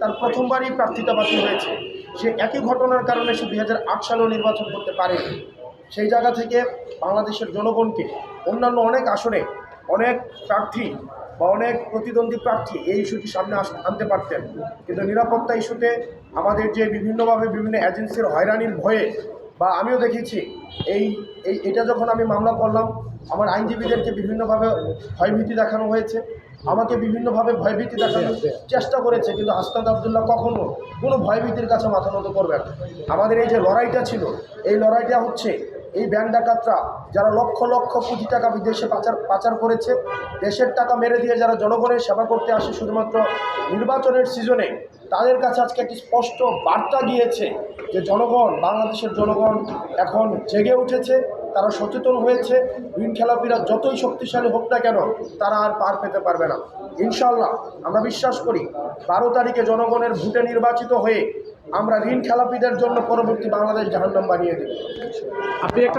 তার প্রথমবারই প্রার্থিতা বাতিল হয়েছে। সে একই ঘটনার কারণে সে 2008 সালেও নির্বাচন করতে পারেনি। সেই জায়গা থেকে বাংলাদেশের জনগণকে অন্যান্য অনেক আসনে অনেক প্রার্থী বা অনেক প্রতিদ্বন্দ্বী প্রার্থী এই ইস্যুটি সামনে আনতে পারতেন, কিন্তু নিরাপত্তা ইস্যুতে আমাদের যে বিভিন্নভাবে বিভিন্ন এজেন্সির হয়রানির ভয়ে, বা আমিও দেখেছি এটা যখন আমি মামলা করলাম আমার আইনজীবীদেরকে বিভিন্নভাবে ভয়ভীতি দেখানো হয়েছে, আমাকে বিভিন্নভাবে ভয়ভীতি দেখানোর চেষ্টা করেছে, কিন্তু হাসনাত আবদুল্লাহ কখনো কোনো ভয়ভীতির কাছে মাথা নত করবেন। আমাদের এই যে লড়াইটা ছিল, এই লড়াইটা হচ্ছে এই ব্যাংক ডাকাতরা যারা লক্ষ লক্ষ কোটি টাকা বিদেশে পাচার করেছে, দেশের টাকা মেরে দিয়ে যারা জনগণের সেবা করতে আসে শুধুমাত্র নির্বাচনের সিজনে, তাদের কাছে আজকে একটি স্পষ্ট বার্তা গিয়েছে যে জনগণ, বাংলাদেশের জনগণ এখন জেগে উঠেছে, তারা সচেতন হয়েছে। ঋণ খেলাপিরা যতই শক্তিশালী হোক না কেন তারা আর পার পেতে পারবে না। ইনশাল্লাহ আমরা বিশ্বাস করি 12 তারিখে জনগণের ভোটে নির্বাচিত হয়ে আমরা ঋণ খেলাপিদের জন্য পরবর্তী বাংলাদেশ জাহান্নাম বানিয়ে দেব। আপনি একটা